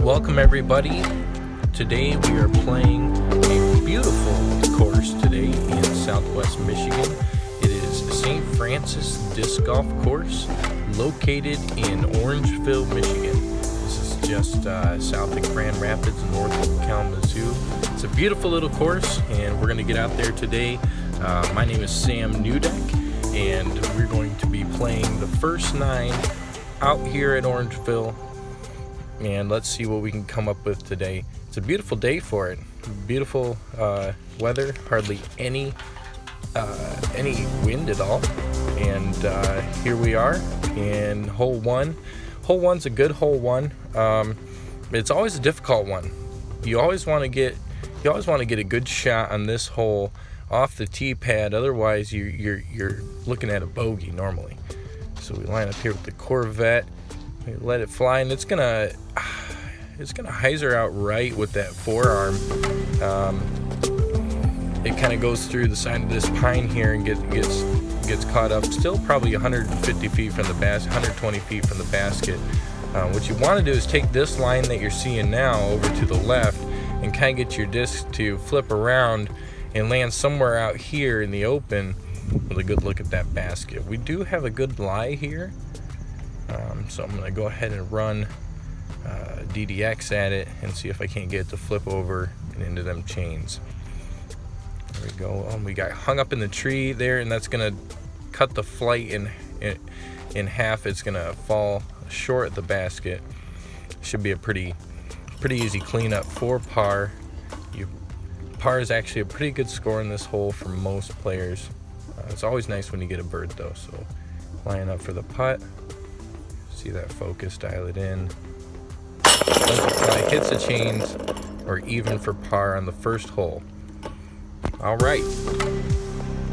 Welcome everybody. Today we are playing a beautiful course today in Southwest Michigan. It is St. Francis Disc Golf Course located in Orangeville, Michigan. This is just south of Grand Rapids, north of Kalamazoo. It's a beautiful little course and we're going to get out there today. My name is Sam Newdeck and we're going to be playing the first 9 out here at Orangeville. And let's see what we can come up with today. It's a beautiful day for it. Beautiful weather, hardly any wind at all. And here we are in hole 1. Hole 1's a good hole 1. It's always a difficult one. You always want to get a good shot on this hole off the tee pad. Otherwise, you're looking at a bogey normally. So we line up here with the Corvette. We let it fly, and it's gonna hyzer out right with that forearm. It kind of goes through the side of this pine here and gets caught up. Still probably 150 feet from the basket, 120 feet from the basket. What you want to do is take this line that you're seeing now over to the left and kind of get your disc to flip around and land somewhere out here in the open with a good look at that basket. We do have a good lie here. So I'm going to go ahead and run DDX at it and see if I can't get it to flip over and into them chains. There we go. We got hung up in the tree there, and that's going to cut the flight in half. It's going to fall short of the basket. Should be a pretty easy cleanup for par. Par is actually a pretty good score in this hole for most players. It's always nice when you get a bird though. So line up for the putt. See that focus, dial it in. Hits the chains, or even for par on the first hole. All right,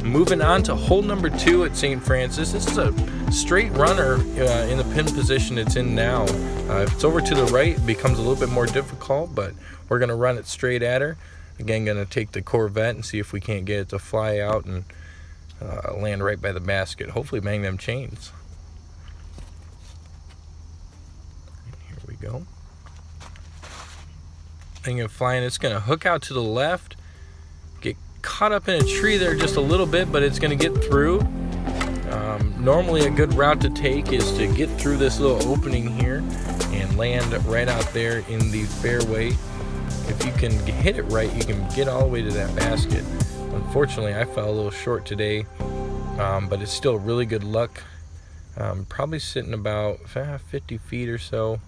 moving on to hole number 2 at St. Francis. This is a straight runner in the pin position it's in now. If it's over to the right, it becomes a little bit more difficult, but we're gonna run it straight at her. Again, gonna take the Corvette and see if we can't get it to fly out and land right by the basket. Hopefully bang them chains. Go. Thing of flying, it's going to hook out to the left, get caught up in a tree there just a little bit, but it's going to get through. Normally a good route to take is to get through this little opening here and land right out there in the fairway. If you can hit it right, you can get all the way to that basket. Unfortunately, I fell a little short today, but it's still really good luck. Probably sitting about 50 feet or so.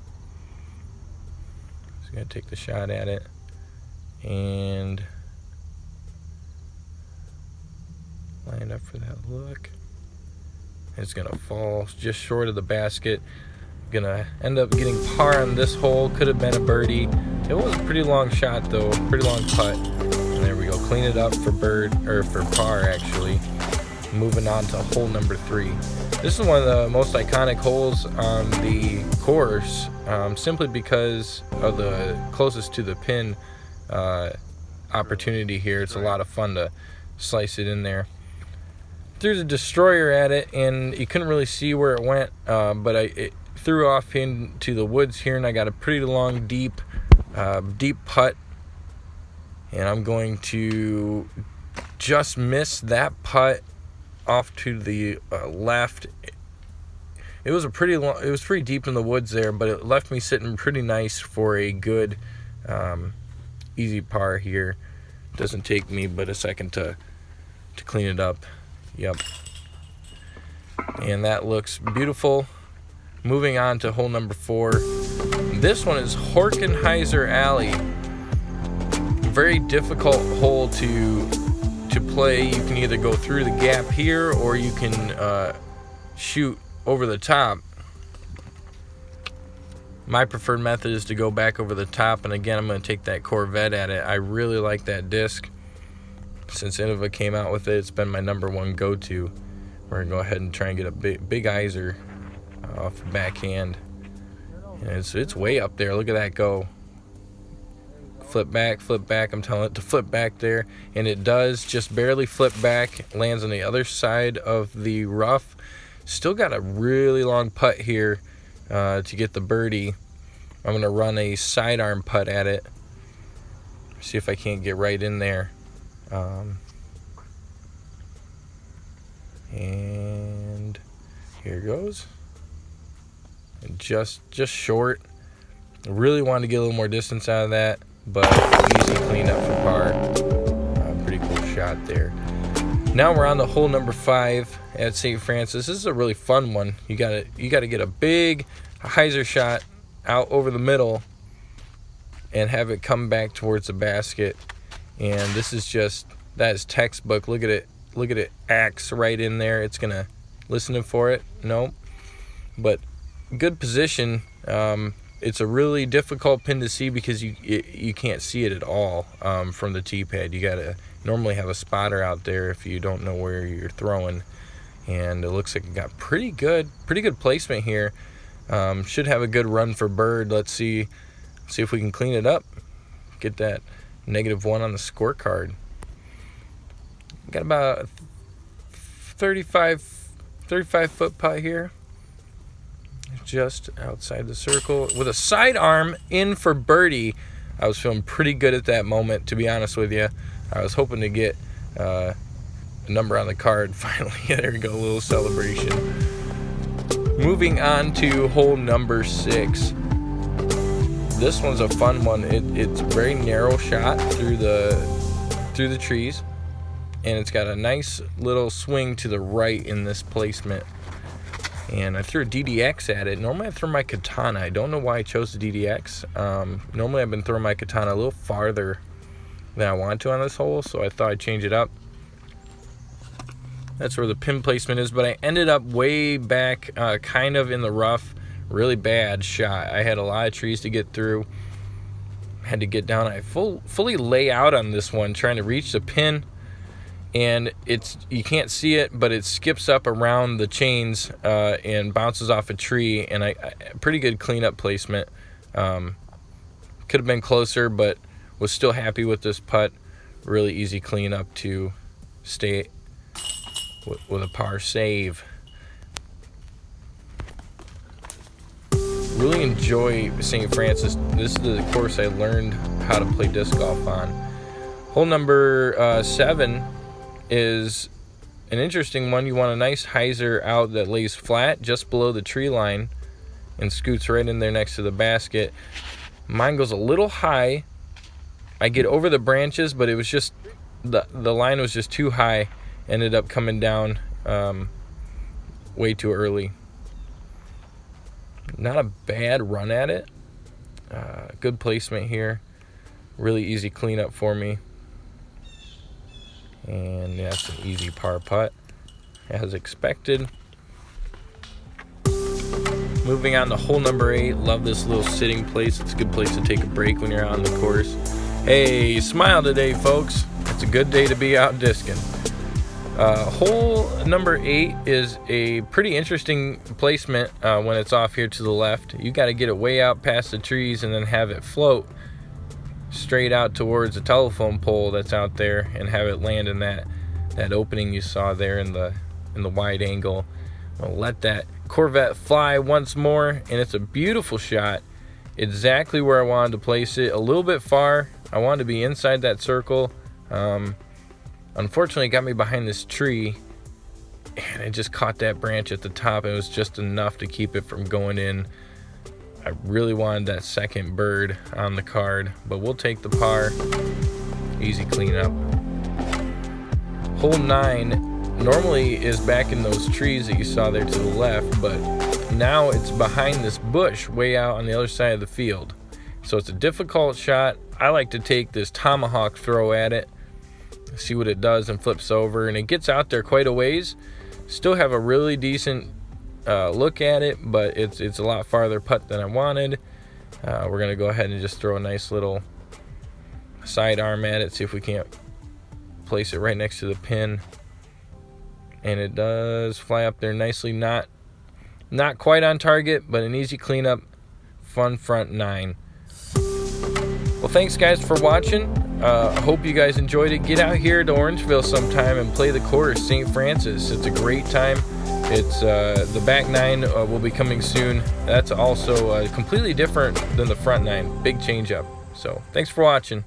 I'm gonna take the shot at it and line up for that look. It's gonna fall just short of the basket. Gonna end up getting par on this hole. Could have been a birdie. It was a pretty long shot though, pretty long putt. And there we go. Clean it up for for par actually. Moving on to hole number 3. This is one of the most iconic holes on the course, simply because of the closest to the pin opportunity here. It's a lot of fun to slice it in there. Threw the destroyer at it, and you couldn't really see where it went, but it threw off into the woods here, and I got a pretty long, deep putt, and I'm going to just miss that putt off to the left. It was pretty deep in the woods there, but it left me sitting pretty nice for a good easy par here. Doesn't take me but a second to clean it up. Yep. And that looks beautiful. Moving on to hole number 4. This one is Horkenheiser Alley. Very difficult hole to play. You can either go through the gap here or you can shoot over the top. My preferred method is to go back over the top, and again I'm going to take that Corvette at it. I really like that disc. Since Innova came out with it, it's been my number 1 go-to. We're going to go ahead and try and get a big hyzer off the backhand. And it's way up there. Look at that go. Flip back, I'm telling it to flip back there, and it does just barely flip back, lands on the other side of the rough. Still got a really long putt here to get the birdie. I'm going to run a sidearm putt at it. See if I can't get right in there. And here goes. And just short. I really wanted to get a little more distance out of that, but easy cleanup for par. Pretty cool shot there. Now we're on to hole number 5 at St. Francis. This is a really fun one. You gotta get a big hyzer shot out over the middle and have it come back towards the basket. And this is just, that is textbook. Look at it axe right in there. It's gonna listening for it. Nope. But good position. It's a really difficult pin to see because you can't see it at all from the tee pad. You gotta normally have a spotter out there if you don't know where you're throwing. And it looks like it got pretty good placement here. Should have a good run for bird. Let's see if we can clean it up. Get that -1 on the scorecard. Got about a 35 foot putt here. Just outside the circle with a sidearm in for birdie. I was feeling pretty good at that moment, to be honest with you. I was hoping to get a number on the card. Finally, there we go, a little celebration. Moving on to hole number 6. This one's a fun one. It's a very narrow shot through the trees, and it's got a nice little swing to the right in this placement. And I threw a DDX at it. Normally I throw my katana. I don't know why I chose the DDX. Normally I've been throwing my katana a little farther than I want to on this hole, so I thought I'd change it up. That's where the pin placement is, but I ended up way back, kind of in the rough. Really bad shot. I had a lot of trees to get through. Had to get down. I fully lay out on this one, trying to reach the pin. And you can't see it, but it skips up around the chains and bounces off a tree. And I pretty good cleanup placement. Could have been closer, but was still happy with this putt. Really easy cleanup to stay with a par save. Really enjoy St. Francis. This is the course I learned how to play disc golf on. Hole number 7 is an interesting one. You want a nice hyzer out that lays flat just below the tree line and scoots right in there next to the basket. Mine goes a little high. I get over the branches, but it was just the line was just too high. Ended up coming down way too early. Not a bad run at it. Good placement here. Really easy cleanup for me. And that's an easy par putt, as expected. Moving on to hole number 8. Love this little sitting place. It's a good place to take a break when you're out on the course. Hey, smile today, folks. It's a good day to be out discing. Hole number 8 is a pretty interesting placement when it's off here to the left. You got to get it way out past the trees and then have it float straight out towards the telephone pole that's out there and have it land in that opening you saw there in the wide angle. I'll let that Corvette fly once more, and it's a beautiful shot. Exactly where I wanted to place it. A little bit far. I wanted to be inside that circle. Unfortunately, it got me behind this tree, and I just caught that branch at the top. It was just enough to keep it from going in. I really wanted that second bird on the card, but we'll take the par. Easy cleanup. Hole 9 normally is back in those trees that you saw there to the left, but now it's behind this bush way out on the other side of the field. So it's a difficult shot. I like to take this tomahawk throw at it, see what it does, and flips over, and it gets out there quite a ways. Still have a really decent look at it, but it's a lot farther putt than I wanted. We're gonna go ahead and just throw a nice little sidearm at it, see if we can't place it right next to the pin. And it does fly up there nicely. Not quite on target, but an easy cleanup. Fun front 9. Well, thanks guys for watching. I hope you guys enjoyed it. Get out here to Orangeville sometime and play the course, St. Francis. It's a great time. It's the back 9 will be coming soon. That's also completely different than the front 9. Big change up. So thanks for watching.